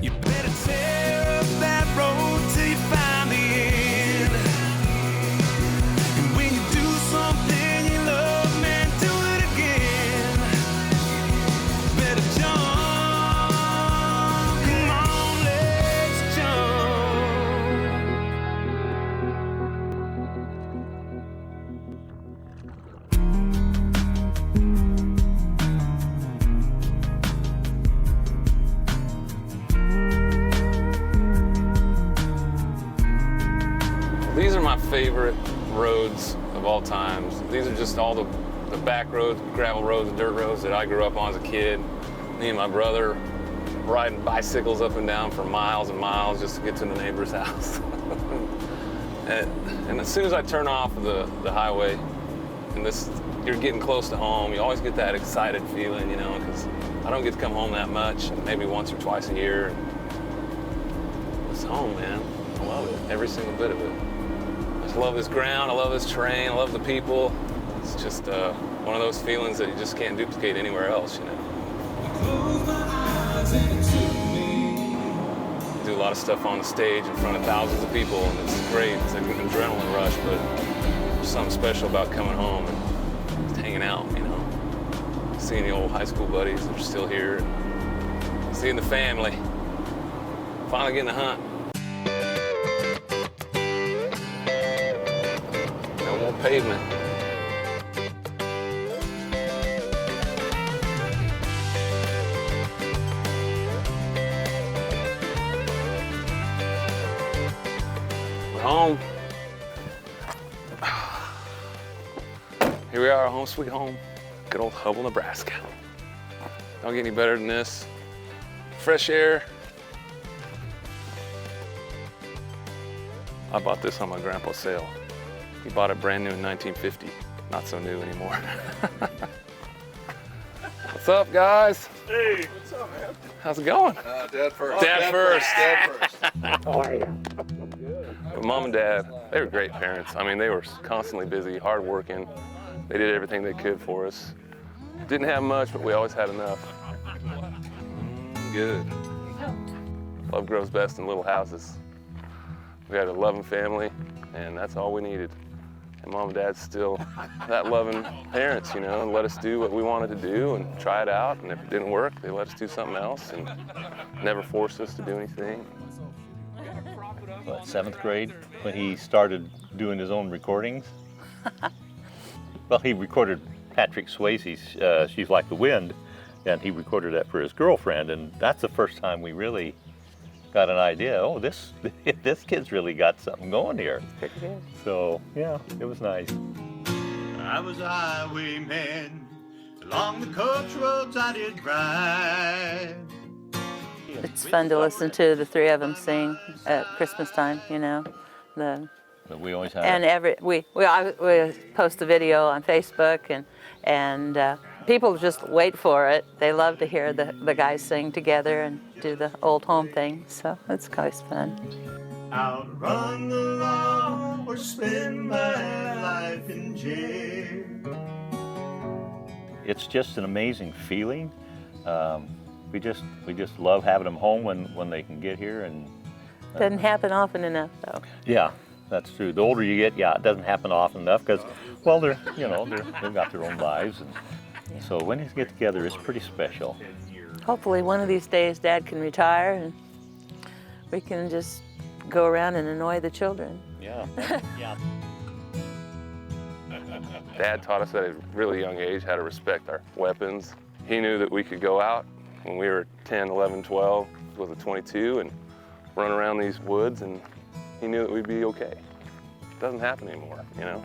You better tear up that road till you find the end. And when you do something you love, man, do it again. Better jump, come on, let's These are my favorite roads of all times. These are just all the back roads, gravel roads, and dirt roads that I grew up on as a kid. Me and my brother riding bicycles up and down for miles and miles just to get to the neighbor's house. and as soon as I turn off the highway, and you're getting close to home, you always get that excited feeling, you know, because I don't get to come home that much, maybe once or twice a year. It's home, man. I love it, every single bit of it. I just love this ground, I love this terrain, I love the people. It's just one of those feelings that you just can't duplicate anywhere else, you know. I do a lot of stuff on the stage in front of thousands of people, and it's great. It's like an adrenaline rush, but there's something special about coming home and just hanging out, you know. Seeing the old high school buddies that are still here, and seeing the family. Finally getting to hunt. No more pavement. We're home. Here we are, home sweet home. Good old Gobble, Nebraska. Don't get any better than this. Fresh air. I bought this on my grandpa's sale. He bought it brand new in 1950. Not so new anymore. What's up, guys? Hey, what's up, man? How's it going? Dad first. Dad first. Dad first. How are you? But Mom and Dad, they were great parents. I mean, they were constantly busy, hardworking. They did everything they could for us. Didn't have much, but we always had enough. Good. Love grows best in little houses. We had a loving family, and that's all we needed. And Mom and Dad's still that loving parents, you know, and let us do what we wanted to do and try it out. And if it didn't work, they let us do something else and never forced us to do anything. What, 7th grade, when he started doing his own recordings? Well, he recorded Patrick Swayze's She's Like the Wind, and he recorded that for his girlfriend, and that's the first time we really got an idea, oh, this kid's really got something going here. So, yeah, it was nice. I was a highwayman, along the coach roads I did ride. It's fun to listen to the three of them sing at Christmas time, you know. But we always have. And we post the video on Facebook, and people just wait for it. They love to hear the guys sing together and do the old home thing, so it's always fun. Outrun the law or spend my life in jail. It's just an amazing feeling. We just love having them home when they can get here, and Doesn't happen often enough, though. Yeah, that's true. The older you get, yeah, it doesn't happen often enough because, well, they've got their own lives, and so when they get together, it's pretty special. Hopefully one of these days Dad can retire and we can just go around and annoy the children. Yeah. Yeah. Dad taught us at a really young age how to respect our weapons. He knew that we could go out when we were 10, 11, 12 with a .22 and run around these woods, and he knew that we'd be okay. It doesn't happen anymore, you know?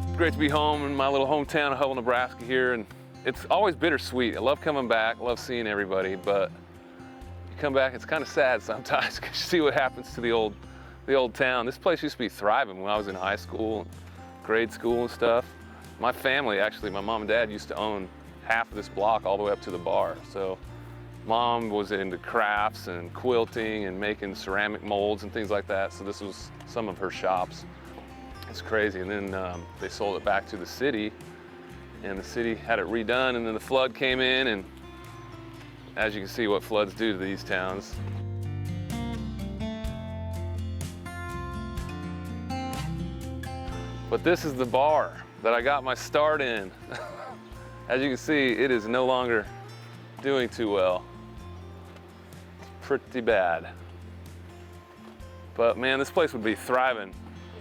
It's great to be home in my little hometown of Hoge, Nebraska here, and it's always bittersweet. I love coming back, love seeing everybody, but you come back, it's kind of sad sometimes because you see what happens to the old town. This place used to be thriving when I was in high school, grade school and stuff. My family, actually, my mom and dad used to own half of this block all the way up to the bar. So Mom was into crafts and quilting and making ceramic molds and things like that. So this was some of her shops. It's crazy. And then they sold it back to the city, and the city had it redone, and then the flood came in, and as you can see what floods do to these towns. But this is the bar that I got my start in. As you can see, it is no longer doing too well. It's pretty bad. But man, this place would be thriving.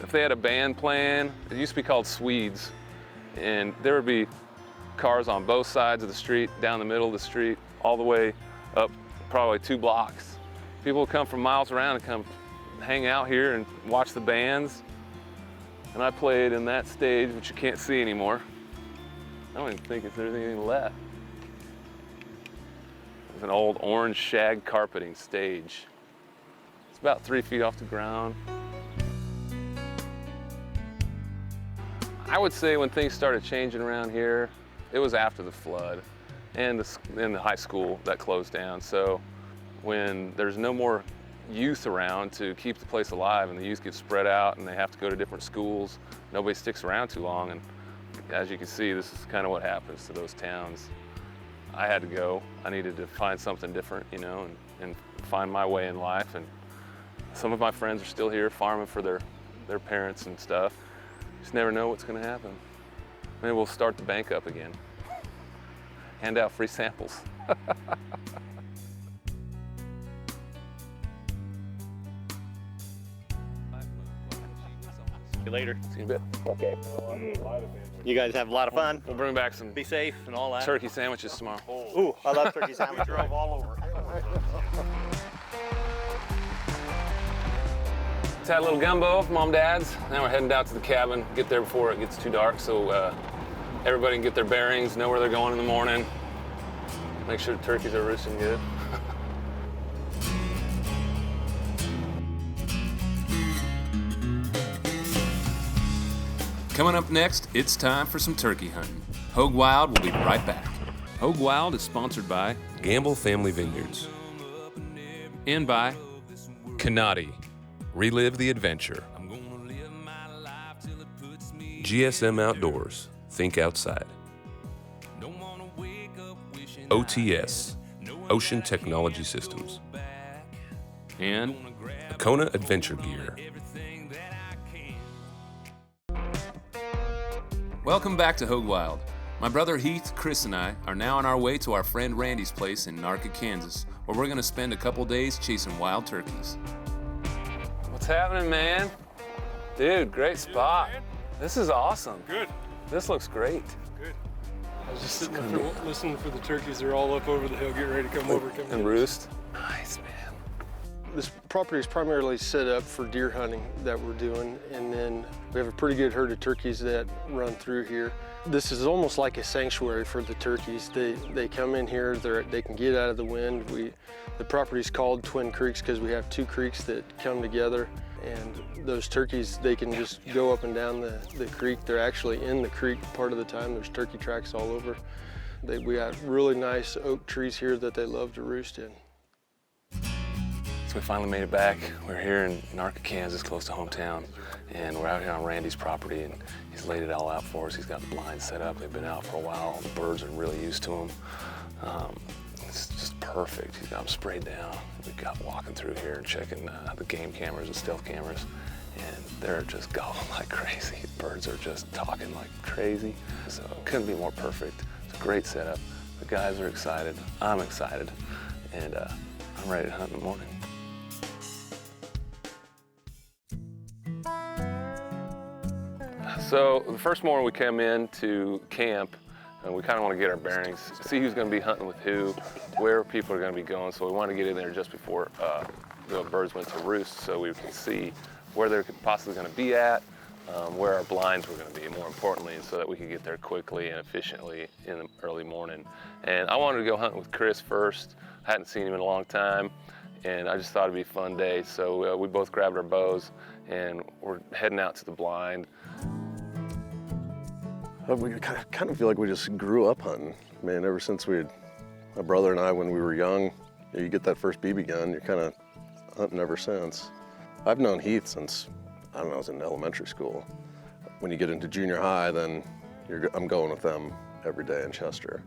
If they had a band playing, it used to be called Swedes, and there would be cars on both sides of the street, down the middle of the street, all the way up probably 2 blocks. People would come from miles around and come hang out here and watch the bands. And I played in that stage, which you can't see anymore. I don't even think if there's anything left. It's an old orange shag carpeting stage. It's about 3 feet off the ground. I would say when things started changing around here, it was after the flood and the high school that closed down. So when there's no more youth around to keep the place alive and the youth get spread out and they have to go to different schools, nobody sticks around too long. And as you can see, this is kind of what happens to those towns. I had to go. I needed to find something different, you know, and find my way in life. And some of my friends are still here farming for their parents and stuff. Just never know what's going to happen. Maybe we'll start the bank up again. Hand out free samples. See you later. See you in a bit. Okay. You guys have a lot of fun. We'll bring back some Be safe and all that. turkey sandwiches tomorrow. Ooh, I love turkey sandwich. Drove all over. Just had a little gumbo from Mom and Dad's. Now we're heading down to the cabin, get there before it gets too dark so everybody can get their bearings, know where they're going in the morning. Make sure the turkeys are roosting good. Coming up next, it's time for some turkey hunting. Hoge Wild will be right back. Hoge Wild is sponsored by Gamble Family Vineyards. and by Canati. Relive the adventure. GSM Outdoors. Think outside. OTS. Ocean Technology Systems. and Kona Adventure Gear. welcome back to Hoge Wild. My brother Heath, Chris, and I are now on our way to our friend Randy's place in Narca, Kansas, where we're going to spend a couple days chasing wild turkeys. What's happening, man? Dude, great spot. This is awesome. Good. This looks great. Good. I was just sitting up here listening for the turkeys. They're all up over the hill, getting ready to come over. And roost. Nice, man. This property is primarily set up for deer hunting that we're doing, and then we have a pretty good herd of turkeys that run through here. This is almost like a sanctuary for the turkeys. They come in here, they can get out of the wind. The property's called Twin Creeks because we have 2 creeks that come together, and those turkeys, they can just go up and down the creek. They're actually in the creek part of the time. There's turkey tracks all over. We got really nice oak trees here that they love to roost in. So we finally made it back. We're here in Narca, Kansas, close to hometown, and we're out here on Randy's property, and he's laid it all out for us. He's got the blinds set up. They've been out for a while. The birds are really used to them. It's just perfect. He's got them sprayed down. We got walking through here and checking the game cameras, the stealth cameras, and they're just gobbling like crazy. Birds are just talking like crazy. So it couldn't be more perfect. It's a great setup. The guys are excited. I'm excited, and I'm ready to hunt in the morning. So the first morning we came in to camp, and we kind of want to get our bearings, see who's going to be hunting with who, where people are going to be going. So we want to get in there just before the birds went to roost, so we can see where they're possibly going to be at, where our blinds were going to be, more importantly, and so that we could get there quickly and efficiently in the early morning. And I wanted to go hunting with Chris first. I hadn't seen him in a long time, and I just thought it'd be a fun day. So we both grabbed our bows, and we're heading out to the blind. We kind of feel like we just grew up hunting. Man, ever since my brother and I, when we were young, you get that first BB gun, you're kind of hunting ever since. I've known Heath since, I don't know, I was in elementary school. when you get into junior high, then I'm going with them every day in Chester.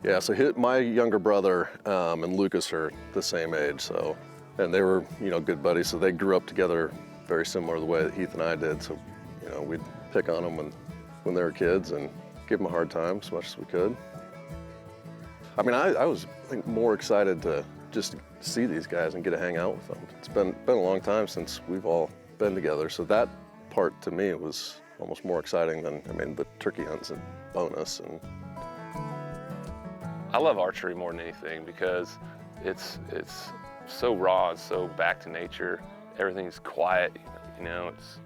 Yeah, so my younger brother and Lucas are the same age, so, and they were, you know, good buddies, so they grew up together very similar to the way that Heath and I did. So, you know, we'd pick on them when they were kids and give them a hard time as much as we could. I mean, I was, I think, more excited to just see these guys and get to hang out with them. It's been a long time since we've all been together, so that part to me was almost more exciting than, I mean, the turkey hunt's a bonus. And I love archery more than anything because it's so raw, it's so back to nature. Everything's quiet, you know. It's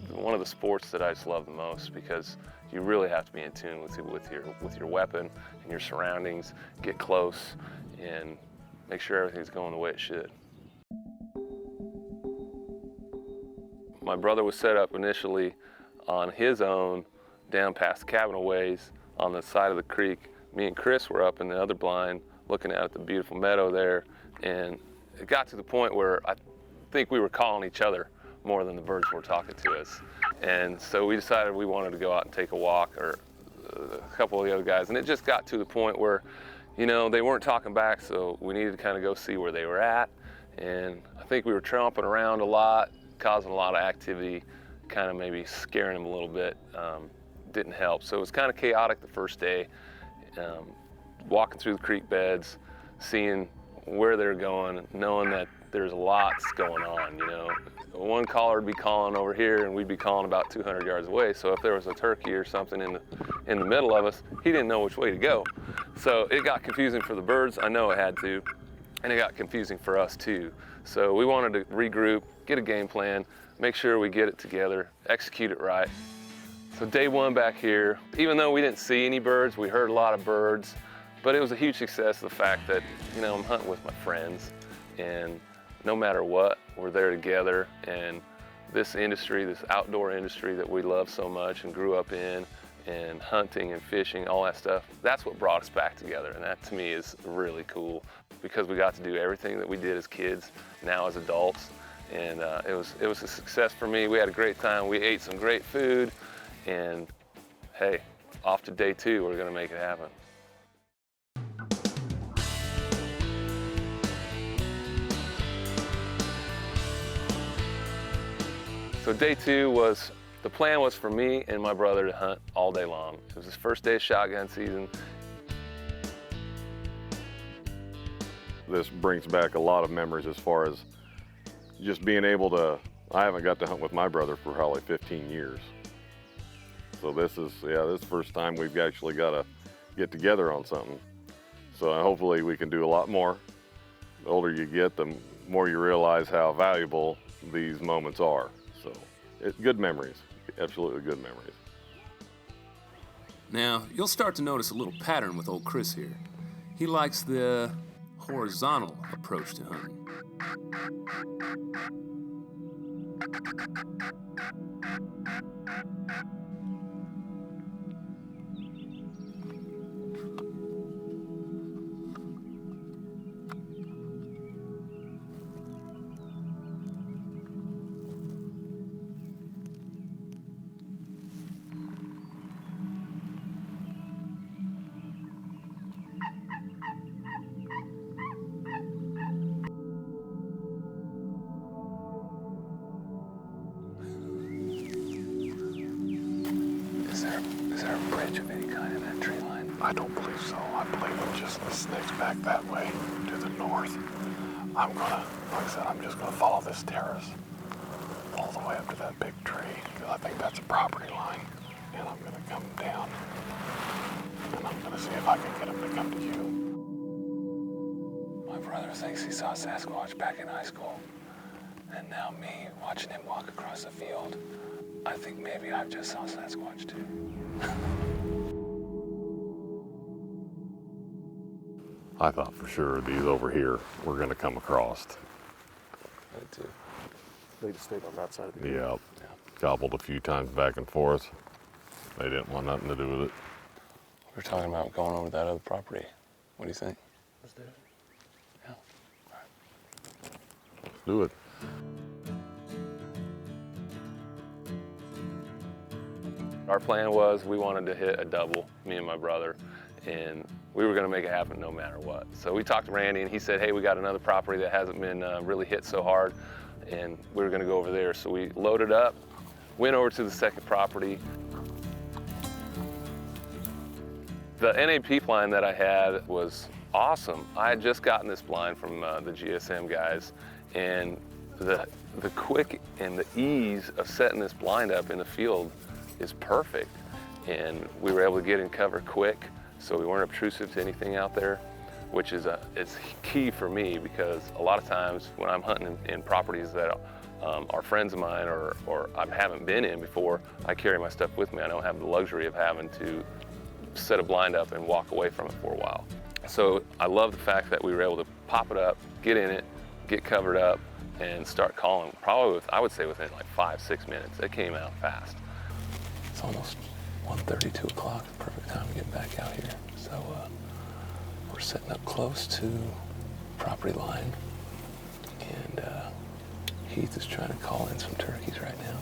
one of the sports that I just love the most because you really have to be in tune with your weapon and your surroundings. Get close and make sure everything's going the way it should. My brother was set up initially on his own down past the cabin a ways on the side of the creek. Me and Chris were up in the other blind looking out at the beautiful meadow there, and it got to the point where I think we were calling each other more than the birds were talking to us. And so we decided we wanted to go out and take a walk, or a couple of the other guys, and it just got to the point where, you know, they weren't talking back, so we needed to kind of go see where they were at. And I think we were tromping around a lot, causing a lot of activity, kind of maybe scaring them a little bit. Didn't help. So it was kind of chaotic the first day, walking through the creek beds, seeing where they're going, knowing that there's lots going on, you know. One caller would be calling over here and we'd be calling about 200 yards away. So if there was a turkey or something in the middle of us, he didn't know which way to go. So it got confusing for the birds, I know it had to, and it got confusing for us too. So we wanted to regroup, get a game plan, make sure we get it together, execute it right. So day one back here, even though we didn't see any birds, we heard a lot of birds, but it was a huge success, the fact that, you know, I'm hunting with my friends, and no matter what, we're there together. And this industry, this outdoor industry that we love so much and grew up in, and hunting and fishing, all that stuff, that's what brought us back together. And that to me is really cool because we got to do everything that we did as kids, now as adults. And it was a success for me. We had a great time. We ate some great food, and hey, off to day two, we're gonna make it happen. So day two was, the plan was for me and my brother to hunt all day long. It was his first day of shotgun season. This brings back a lot of memories as far as just being able to, I haven't got to hunt with my brother for probably 15 years. So this is the first time we've actually got to get together on something. So hopefully we can do a lot more. The older you get, the more you realize how valuable these moments are. So good memories, absolutely good memories. Now, you'll start to notice a little pattern with old Chris here. He likes the horizontal approach to hunting. Is there a bridge of any kind in that tree line? I don't believe so. I believe it just snakes back that way to the north. I'm gonna, like I said, I'm just gonna follow this terrace all the way up to that big tree, because I think that's a property line. And I'm gonna come down, and I'm gonna see if I can get him to come to you. My brother thinks he saw Sasquatch back in high school. And now me, watching him walk across the field, I think maybe I just saw Sasquatch too. I thought for sure these over here were going to come across. I did too. They just stayed on that side of the Yeah, gobbled a few times back and forth. They didn't want nothing to do with it. We're talking about going over that other property. What do you think? Let's do it. Yeah. All right. Let's do it. Our plan was we wanted to hit a double, me and my brother, and we were gonna make it happen no matter what. So we talked to Randy and he said, hey, we got another property that hasn't been really hit so hard, and we were gonna go over there. So we loaded up, went over to the second property. The NAP blind that I had was awesome. I had just gotten this blind from the GSM guys, and the quick and the ease of setting this blind up in the field is perfect. And we were able to get in cover quick, so we weren't obtrusive to anything out there, which is key for me, because a lot of times when I'm hunting in properties that are friends of mine or I haven't been in before, I carry my stuff with me. I don't have the luxury of having to set a blind up and walk away from it for a while. So I love the fact that we were able to pop it up, get in it, get covered up, and start calling. Probably, I would say within like 5-6 minutes. It came out fast. It's almost 1:30, 2 o'clock, perfect time to get back out here. So we're sitting up close to property line, and Heath is trying to call in some turkeys right now.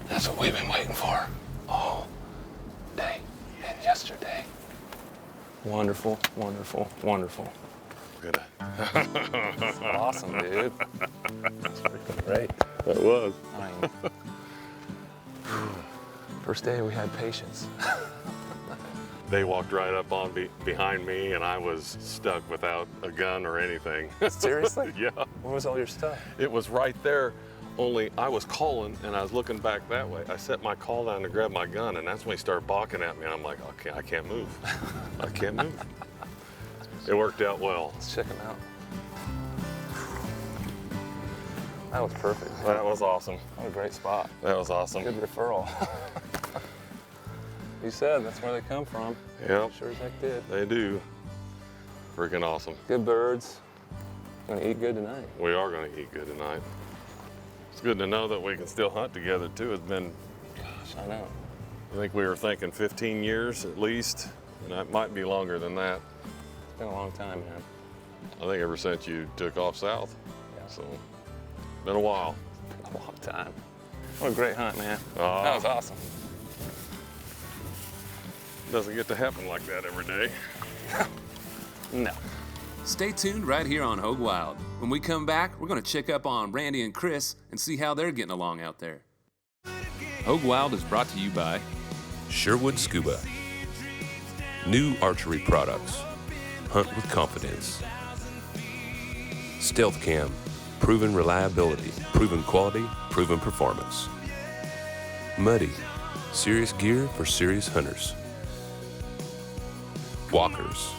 That's what we've been waiting for all day and yesterday. Wonderful, wonderful, wonderful. Good. Awesome, dude. That's freaking great. That was. I mean, first day we had patience. They walked right up on behind me, and I was stuck without a gun or anything. Seriously? Yeah. Where was all your stuff? It was right there, only I was calling and I was looking back that way. I set my call down to grab my gun, and that's when he started balking at me. And I'm like, okay, I can't move. I can't move. It worked out well. Let's check him out. That was perfect. That was awesome. What a great spot. That was awesome. Good referral. You said that's where they come from. Yep. Sure as heck did. They do. Freaking awesome. Good birds. Gonna eat good tonight. We are gonna eat good tonight. It's good to know that we can still hunt together too. It's been, gosh, I know. I think we were thinking 15 years at least, and that might be longer than that. It's been a long time, man. I think ever since you took off south. Yeah. So, been a while. A long time. What a great hunt, man. Oh. That was awesome. Doesn't get to happen like that every day. No. Stay tuned right here on Hoge Wild. When we come back, we're going to check up on Randy and Chris and see how they're getting along out there. Hoge Wild is brought to you by Sherwood Scuba. New archery products. Hunt with confidence. Stealth Cam. Proven reliability, proven quality, proven performance. Muddy. Serious gear for serious hunters. Walkers.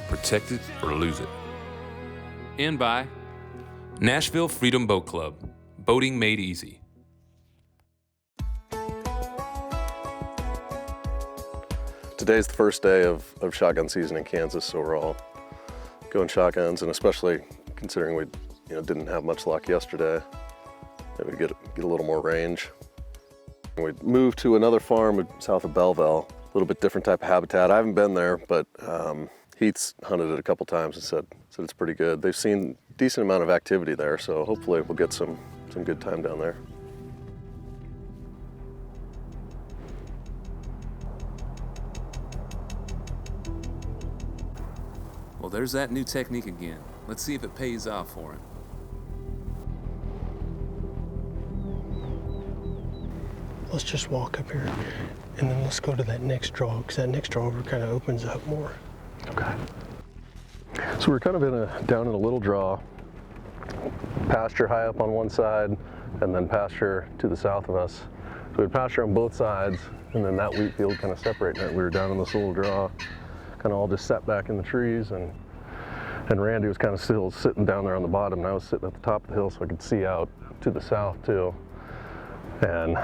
Protect it or lose it. And by Nashville Freedom Boat Club. Boating made easy. Today's the first day of shotgun season in Kansas, so we're all going shotguns, and especially considering we didn't have much luck yesterday, maybe get a little more range. We moved to another farm south of Belleville, a little bit different type of habitat. I haven't been there, but Heath's hunted it a couple times and said it's pretty good. They've seen a decent amount of activity there, so hopefully we'll get some good time down there. Well, there's that new technique again. Let's see if it pays off for him. let's just walk up here and then let's go to that next draw, because that next draw over kind of opens up more. Okay. So we're kind of down in a little draw, pasture high up on one side and then pasture to the south of us. So we had pasture on both sides and then that wheat field kind of separating it. We were down in this little draw, kind of all just sat back in the trees, and Randy was kind of still sitting down there on the bottom, and I was sitting at the top of the hill so I could see out to the south too. And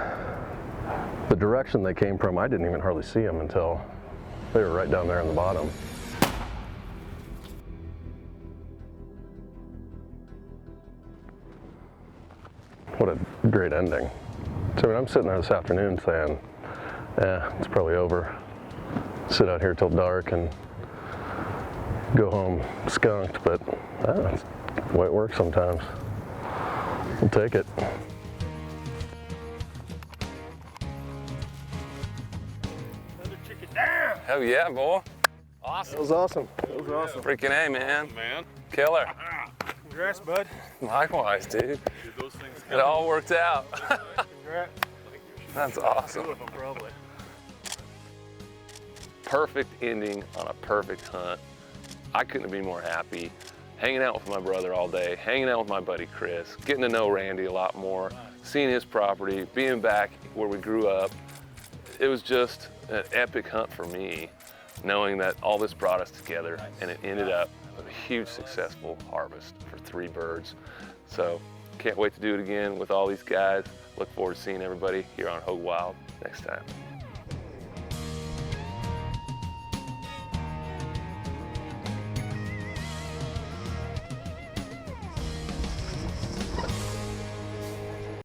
the direction they came from, I didn't even hardly see them until they were right down there on the bottom. What a great ending. So I mean, I'm sitting there this afternoon saying, it's probably over. Sit out here till dark and go home skunked, but that's the way it works sometimes. We'll take it. Hell yeah, boy. Awesome. That was awesome. That was awesome. Freaking A, man. Killer. Congrats, bud. Likewise, dude. It all worked out. Congrats. That's awesome. Probably. Perfect ending on a perfect hunt. I couldn't be more happy. Hanging out with my brother all day, hanging out with my buddy Chris, getting to know Randy a lot more, seeing his property, being back where we grew up. It was just an epic hunt for me, knowing that all this brought us together, and it ended up with a huge successful harvest for 3 birds. So can't wait to do it again with all these guys. Look forward to seeing everybody here on Hoge Wild next time.